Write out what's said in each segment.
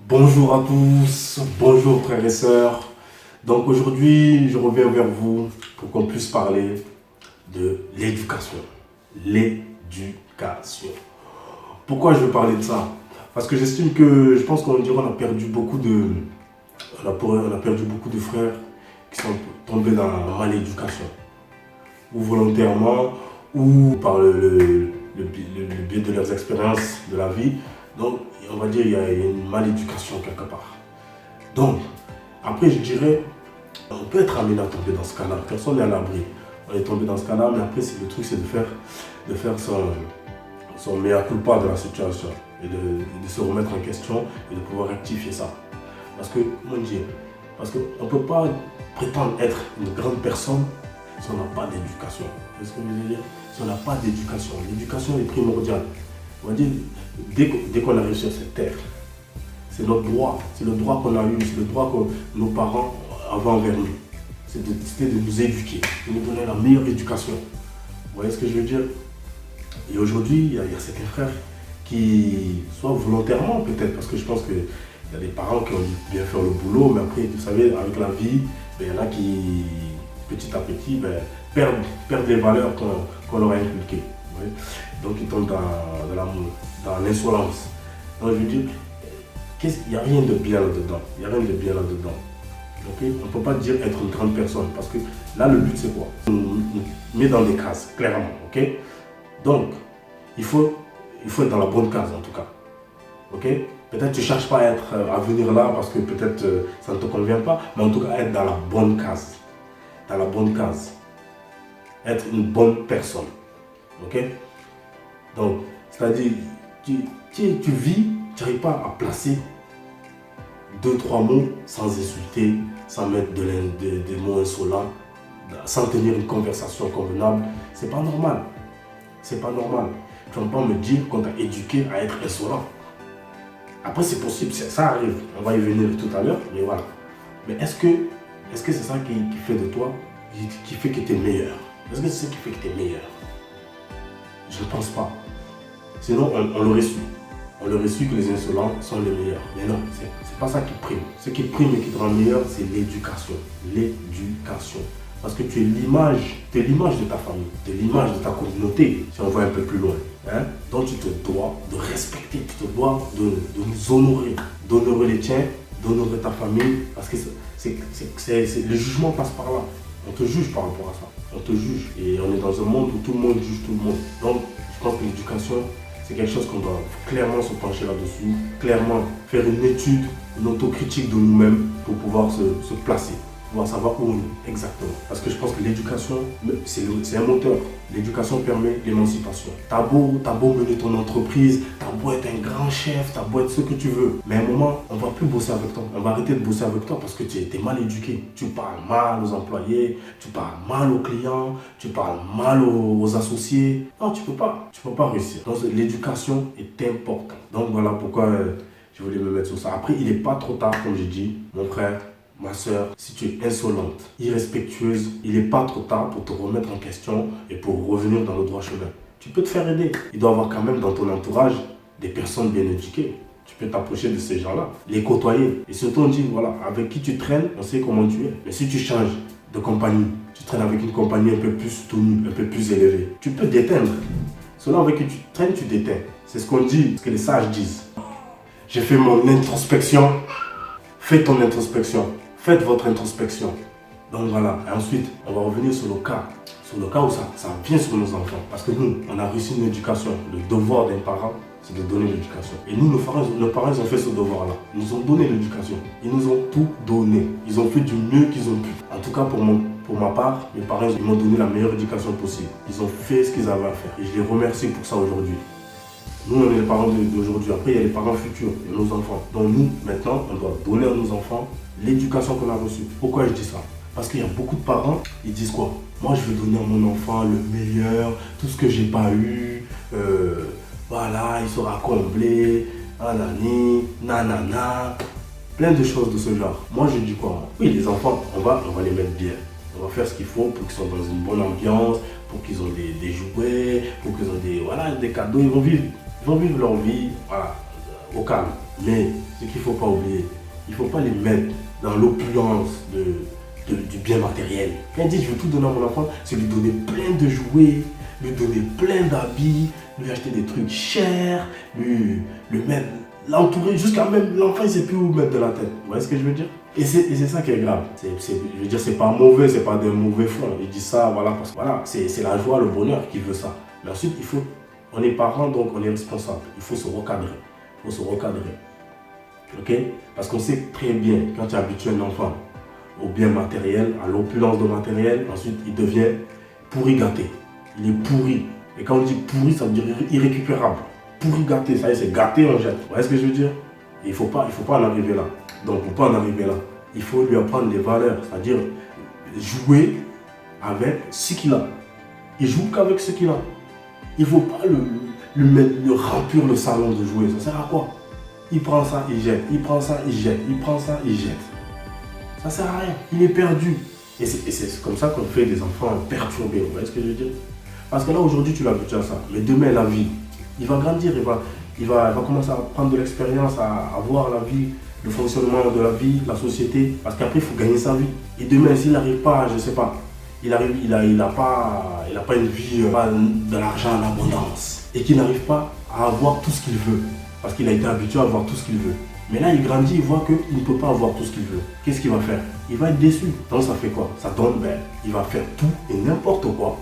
Bonjour à tous, bonjour frères et sœurs. Donc aujourd'hui, je reviens vers vous pour qu'on puisse parler de l'éducation. L'éducation. Pourquoi je veux parler de ça? Parce que j'estime que, je pense qu'on dirait qu'on a perdu beaucoup de, on a perdu beaucoup de frères qui sont tombés dans la maléducation. Ou volontairement, ou par le biais de leurs expériences de la vie. Donc, on va dire qu'il y a une maléducation quelque part. Donc, après, je dirais, on peut être amené à tomber dans ce cas-là. Personne n'est à l'abri. On est tombé dans ce cas-là, mais après, le truc, c'est de faire son mea culpa de la situation et de se remettre en question et de pouvoir rectifier ça. Parce que, comment dire, parce qu'on ne peut pas prétendre être une grande personne si on n'a pas d'éducation. C'est ce que je veux dire? Si on n'a pas d'éducation, l'éducation est primordiale. On va dire, dès qu'on arrive sur cette terre, c'est notre droit, c'est le droit qu'on a eu, c'est le droit que nos parents avaient envers nous. C'était de nous éduquer, de nous donner la meilleure éducation. Vous voyez ce que je veux dire? Et aujourd'hui, il y a certains frères qui, soit volontairement peut-être, parce que je pense qu'il y a des parents qui ont bien fait le boulot, mais après, vous savez, avec la vie, il y en a qui, petit à petit, perdent les valeurs qu'on leur a inculquées. Donc ils tombent dans l'insolence. Donc je veux dire, il n'y a rien de bien là-dedans. Il n'y a rien de bien là-dedans. Okay? On ne peut pas dire être une grande personne parce que là, le but, c'est quoi? On nous met dans des cases, clairement. Okay? Donc, il faut être dans la bonne case en tout cas. Okay? Peut-être tu ne cherches pas à venir là parce que peut-être ça ne te convient pas, mais en tout cas, être dans la bonne case. Dans la bonne case. Être une bonne personne. Ok? Donc, c'est-à-dire, tu vis, tu n'arrives pas à placer 2-3 mots sans insulter, sans mettre des mots insolents, sans tenir une conversation convenable. C'est pas normal. C'est pas normal. Tu ne vas pas me dire qu'on t'a éduqué à être insolent. Après, c'est possible, ça arrive. On va y venir tout à l'heure, mais voilà. Mais est-ce que c'est ça qui fait de toi, qui fait que tu es meilleur? Est-ce que c'est ça qui fait que tu es meilleur? Je ne pense pas. Sinon, on l'aurait su. On aurait su que les insolents sont les meilleurs. Mais non, c'est pas ça qui prime. Ce qui prime et qui te rend meilleur, c'est l'éducation. L'éducation. Parce que tu es l'image de ta famille, tu es l'image de ta communauté, si on va un peu plus loin. Hein? Donc tu te dois de respecter, tu te dois de nous honorer, d'honorer les tiens, d'honorer ta famille, parce que le jugement passe par là. On te juge par rapport à ça. On te juge. Et on est dans un monde où tout le monde juge tout le monde. Donc, je pense que l'éducation, c'est quelque chose qu'on doit clairement se pencher là-dessus, clairement faire une étude, une autocritique de nous-mêmes pour pouvoir se placer, pouvoir savoir où on est exactement. Parce que je pense que l'éducation, c'est un moteur. L'éducation permet l'émancipation. T'as beau mener ton entreprise, t'as beau être un grand chef, t'as beau être ce que tu veux. Mais à un moment, on ne va plus bosser avec toi. On va arrêter de bosser avec toi parce que tu es mal éduqué. Tu parles mal aux employés, tu parles mal aux clients, tu parles mal aux associés. Non, tu peux pas. Tu peux pas réussir. Donc l'éducation est importante. Donc voilà pourquoi je voulais me mettre sur ça. Après, il n'est pas trop tard, comme j'ai dit, mon frère. Ma soeur, si tu es insolente, irrespectueuse, il n'est pas trop tard pour te remettre en question et pour revenir dans le droit chemin. Tu peux te faire aider. Il doit y avoir quand même dans ton entourage des personnes bien éduquées. Tu peux t'approcher de ces gens-là, les côtoyer. Et surtout, on dit, voilà, avec qui tu traînes, on sait comment tu es. Mais si tu changes de compagnie, tu traînes avec une compagnie un peu plus tenue, un peu plus élevée, tu peux t'éteindre. Celui avec qui tu traînes, tu t'éteins. C'est ce qu'on dit, ce que les sages disent. J'ai fait mon introspection. Fais ton introspection. Faites votre introspection. Donc voilà. Et ensuite, on va revenir sur le cas. Sur le cas où ça vient sur nos enfants. Parce que nous, on a réussi une éducation. Le devoir d'un parent, c'est de donner l'éducation. Et nous, nos parents, ils ont fait ce devoir-là. Ils nous ont donné l'éducation. Ils nous ont tout donné. Ils ont fait du mieux qu'ils ont pu. En tout cas, pour ma part, mes parents, ils m'ont donné la meilleure éducation possible. Ils ont fait ce qu'ils avaient à faire. Et je les remercie pour ça aujourd'hui. Nous, on est les parents d'aujourd'hui. Après, il y a les parents futurs, il y a nos enfants. Donc nous, maintenant, on doit donner à nos enfants l'éducation qu'on a reçue. Pourquoi je dis ça? Parce qu'il y a beaucoup de parents, ils disent quoi? Moi, je veux donner à mon enfant le meilleur, tout ce que j'ai pas eu. Voilà, il sera comblé, nanani, nanana. Plein de choses de ce genre. Moi, je dis quoi? Oui, les enfants, on va les mettre bien. On va faire ce qu'il faut pour qu'ils soient dans une bonne ambiance, pour qu'ils aient des jouets, pour qu'ils aient des cadeaux. Ils vont vivre leur vie, voilà, au calme. Mais ce qu'il ne faut pas oublier, il ne faut pas les mettre dans l'opulence du bien matériel. Quand il dit je veux tout donner à mon enfant, c'est lui donner plein de jouets, lui donner plein d'habits, lui acheter des trucs chers, le mettre, l'entourer jusqu'à même l'enfant il ne sait plus où mettre de la tête. Vous voyez ce que je veux dire? Et c'est ça qui est grave. Je veux dire, c'est pas mauvais, c'est pas des mauvais fonds. Il dit ça, voilà, parce que voilà, c'est la joie, le bonheur qui veut ça. Mais ensuite, on est parents, donc on est responsable. Il faut se recadrer. Il faut se recadrer. Ok? Parce qu'on sait très bien, quand tu habitues un enfant au bien matériel, à l'opulence de matériel, ensuite il devient pourri gâté. Il est pourri. Et quand on dit pourri, ça veut dire irrécupérable. Pourri gâté, ça y est, c'est gâté, on jette. Vous voyez ce que je veux dire? Et il ne faut pas en arriver là. Donc, pour ne pas en arriver là, il faut lui apprendre les valeurs, c'est-à-dire jouer avec ce qu'il a. Il joue qu'avec ce qu'il a. Il ne faut pas le remplir le salon de jouer. Ça sert à quoi? Il prend ça, il jette. Il prend ça, il jette. Il prend ça, il jette. Ça sert à rien. Il est perdu. Et c'est comme ça qu'on fait des enfants perturbés. Vous voyez ce que je veux dire? Parce que là, aujourd'hui, tu l'habitues à ça. Mais demain, la vie, il va grandir. Il va commencer à prendre de l'expérience, à voir la vie, le fonctionnement de la vie, la société. Parce qu'après, il faut gagner sa vie. Et demain, s'il n'arrive pas, je ne sais pas, il n'a pas une vie, de l'argent en abondance. Et qu'il n'arrive pas à avoir tout ce qu'il veut. Parce qu'il a été habitué à avoir tout ce qu'il veut. Mais là, il grandit, il voit qu'il ne peut pas avoir tout ce qu'il veut. Qu'est-ce qu'il va faire? Il va être déçu. Donc ça fait quoi? Ça donne, il va faire tout et n'importe quoi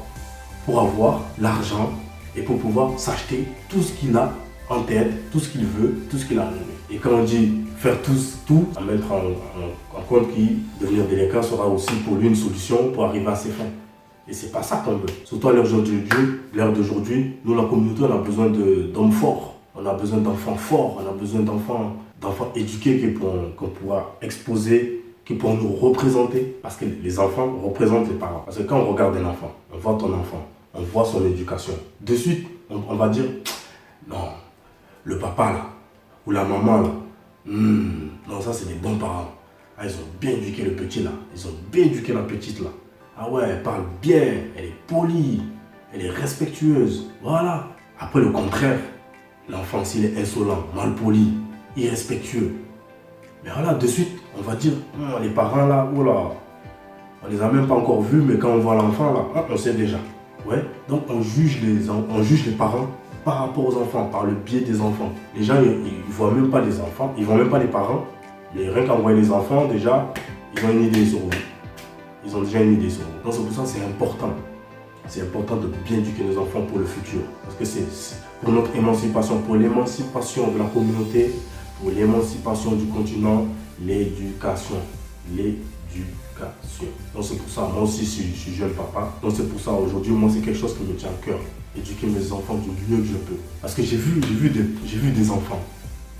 pour avoir l'argent et pour pouvoir s'acheter tout ce qu'il a en tête, tout ce qu'il veut, tout ce qu'il a rêvé. Et quand on dit faire tout, à mettre en compte que devenir délinquant sera aussi pour lui une solution pour arriver à ses fins. Et c'est pas ça qu'on veut. Surtout à l'heure d'aujourd'hui, nous la communauté, on a besoin d'hommes forts. On a besoin d'enfants forts, on a besoin d'enfants éduqués qu'on pourra exposer, qui pourront nous représenter. Parce que les enfants représentent les parents. Parce que quand on regarde un enfant, on voit ton enfant, on voit son éducation. De suite, on va dire, non, le papa là, ou la maman là, non, ça c'est des bons parents. Ah, ils ont bien éduqué le petit là, ils ont bien éduqué la petite là. Ah ouais, elle parle bien, elle est polie, elle est respectueuse. Voilà. Après le contraire, l'enfant s'il est insolent, mal poli, irrespectueux. Mais voilà, de suite, on va dire, les parents là, oh là, on les a même pas encore vus, mais quand on voit l'enfant là, on sait déjà. Ouais, donc on juge les parents par rapport aux enfants, par le biais des enfants. Les gens, ils ne voient même pas les enfants, ils ne voient même pas les parents. Mais rien qu'en voyant les enfants, déjà, ils ont une idée sur vous. Ils ont déjà une idée sur vous. Donc c'est pour ça que c'est important. C'est important de bien éduquer nos enfants pour le futur. Parce que c'est pour notre émancipation, pour l'émancipation de la communauté, pour l'émancipation du continent, l'éducation. Donc c'est pour ça, moi aussi je suis jeune papa. Donc c'est pour ça aujourd'hui, moi c'est quelque chose qui me tient à cœur. Éduquer mes enfants du mieux que je peux. Parce que j'ai vu des enfants,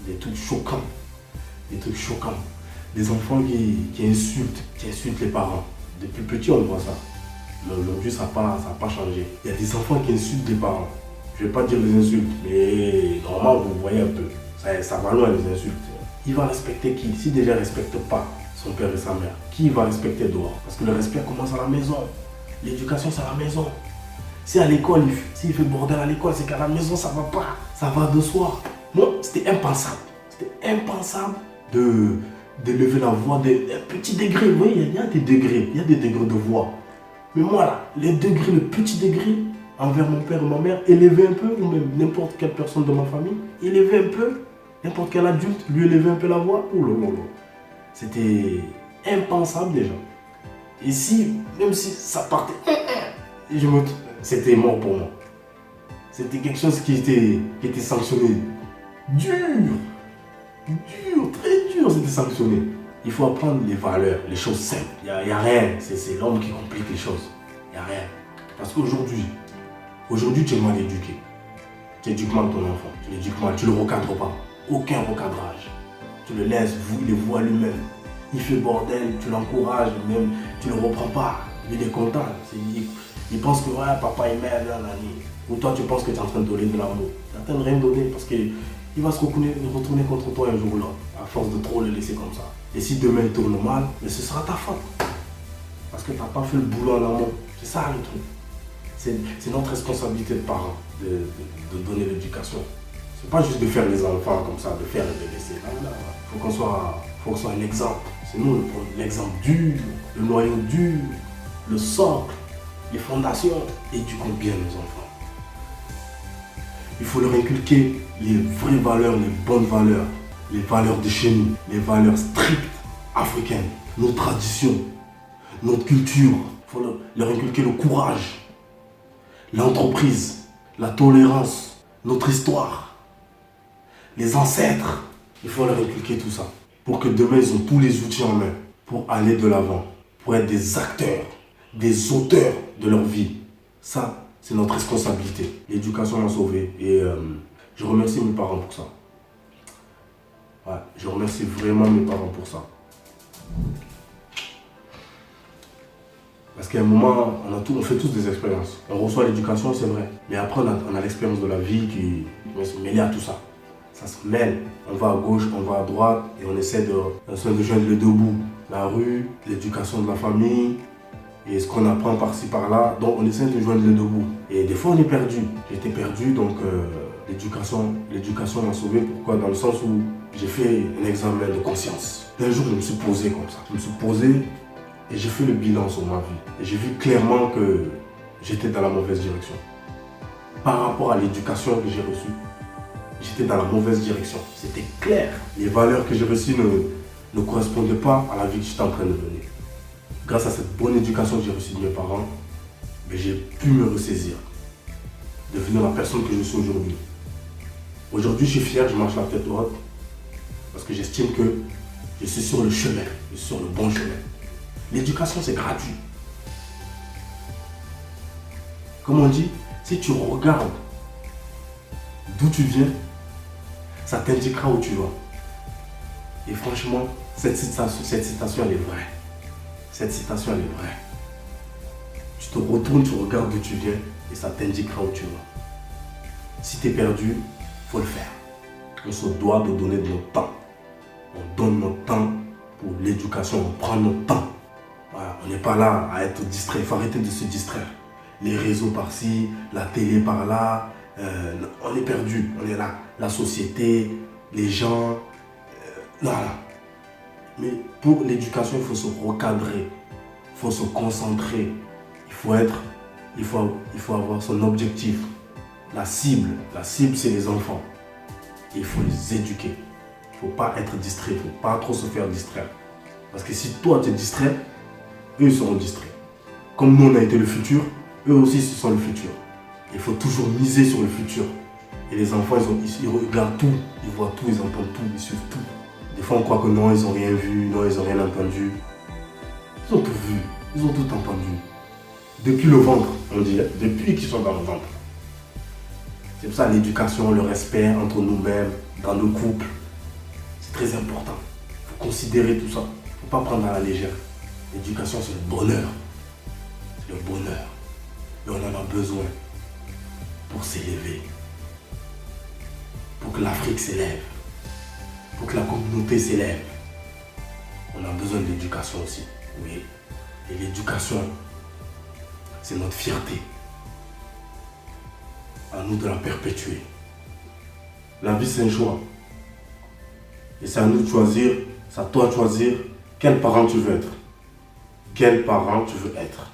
des trucs choquants. Des enfants qui insultent les parents. Depuis petit on voit ça. Mais aujourd'hui ça n'a pas changé. Il y a des enfants qui insultent les parents. Je ne vais pas dire les insultes, mais normalement vous voyez un peu. Ça va loin les insultes. Il va respecter qui? Si déjà il ne respecte pas son père et sa mère, qui va respecter dehors? Parce que le respect commence à la maison. L'éducation c'est à la maison. Si à l'école, s'il fait bordel à l'école, c'est qu'à la maison ça va pas. Ça va de soi. Moi, c'était impensable. C'était impensable de lever la voix d'un petit degré. Vous voyez, il y a des degrés. Il y a des degrés de voix. Mais moi là, les degrés, le petit degré envers mon père et ma mère, élever un peu, ou même n'importe quelle personne de ma famille, élever un peu, n'importe quel adulte, lui élever un peu la voix, c'était impensable déjà. Et même si ça partait, c'était mort pour moi. C'était quelque chose qui était sanctionné. Dur, très dur, c'était sanctionné. Il faut apprendre les valeurs, les choses simples. Il n'y a rien, c'est l'homme qui complique les choses. Il n'y a rien. Parce qu'aujourd'hui, tu es mal éduqué. Tu éduques mal ton enfant, tu l'éduques mal, tu ne le recadres pas. Aucun recadrage. Tu le laisses, il le voit lui-même. Il fait bordel, tu l'encourages, même tu ne le reprends pas. Il est content. Il pense que ouais, papa il m'aime, ou toi tu penses que tu es en train de donner de l'amour. Tu es en train de rien donner parce qu'il va se retourner contre toi un jour là, à force de trop le laisser comme ça. Et si demain il tourne mal, mais ce sera ta faute. Parce que tu n'as pas fait le boulot en amont. C'est ça le truc. C'est notre responsabilité de parents de donner l'éducation. C'est pas juste de faire les enfants comme ça, de faire et de laisser. Non, non. Faut qu'on soit un exemple. C'est nous l'exemple dur, le noyau dur, le socle, les fondations. Éduquons bien nos enfants. Il faut leur inculquer les vraies valeurs, les bonnes valeurs, les valeurs de chez nous, les valeurs strictes africaines, nos traditions, notre culture. Il faut leur inculquer le courage, l'entreprise, la tolérance, notre histoire, les ancêtres. Il faut leur inculquer tout ça pour que demain ils ont tous les outils en main pour aller de l'avant, pour être des acteurs, des auteurs de leur vie. Ça, c'est notre responsabilité. L'éducation m'a sauvé et je remercie mes parents pour ça. Ouais, je remercie vraiment mes parents pour ça. Parce qu'à un moment, on fait tous des expériences. On reçoit l'éducation, c'est vrai. Mais après, on a l'expérience de la vie qui va se mêler à tout ça. Ça se mêle. On va à gauche, on va à droite et on essaie de joindre les deux bouts. La rue, l'éducation de la famille et ce qu'on apprend par-ci par-là. Donc on essaie de joindre les deux bouts. Et des fois, on est perdu. J'étais perdu, donc l'éducation m'a sauvé. Pourquoi? Dans le sens où j'ai fait un examen de conscience. Un jour, je me suis posé comme ça. Je me suis posé et j'ai fait le bilan sur ma vie. Et j'ai vu clairement que j'étais dans la mauvaise direction. Par rapport à l'éducation que j'ai reçue, j'étais dans la mauvaise direction. C'était clair. Les valeurs que j'ai reçues ne correspondaient pas à la vie que j'étais en train de mener. Grâce à cette bonne éducation que j'ai reçue de mes parents, j'ai pu me ressaisir, devenir la personne que je suis aujourd'hui. Aujourd'hui, je suis fier, je marche la tête haute, parce que j'estime que je suis sur le chemin, je suis sur le bon chemin. L'éducation, c'est gratuit. Comme on dit, si tu regardes d'où tu viens, ça t'indiquera où tu vas. Et franchement, cette citation, elle est vraie. Cette citation, elle est vraie. Tu te retournes, tu regardes d'où tu viens et ça t'indiquera où tu vas. Si tu es perdu, il faut le faire. On se doit de donner de notre temps. On donne notre temps pour l'éducation, on prend notre temps. Voilà, on n'est pas là à être distrait, il faut arrêter de se distraire. Les réseaux par-ci, la télé par-là, on est perdu, on est là. La société, les gens, voilà. Mais pour l'éducation, il faut se recadrer, il faut se concentrer, il faut avoir son objectif. La cible, c'est les enfants. Il faut les éduquer. Il ne faut pas être distrait, il ne faut pas trop se faire distraire. Parce que si toi tu es distrait, eux ils seront distraits. Comme nous on a été le futur, eux aussi ce sont le futur. Il faut toujours miser sur le futur. Et les enfants ils regardent tout, ils voient tout, ils entendent tout, ils suivent tout. Des fois on croit que non, ils n'ont rien vu, non, ils n'ont rien entendu. Ils ont tout vu, ils ont tout entendu. Depuis le ventre, on dit, depuis qu'ils sont dans le ventre. C'est pour ça l'éducation, le respect entre nous-mêmes, dans nos couples, c'est très important. Il faut considérer tout ça. Il ne faut pas prendre à la légère. L'éducation, c'est le bonheur. C'est le bonheur. Et on en a besoin pour s'élever. Pour que l'Afrique s'élève. Pour que la communauté s'élève. On a besoin de l'éducation aussi. Oui. Et l'éducation, c'est notre fierté. À nous de la perpétuer. La vie, c'est un choix. Et c'est à nous de choisir, c'est à toi de choisir quel parent tu veux être. Quel parent tu veux être.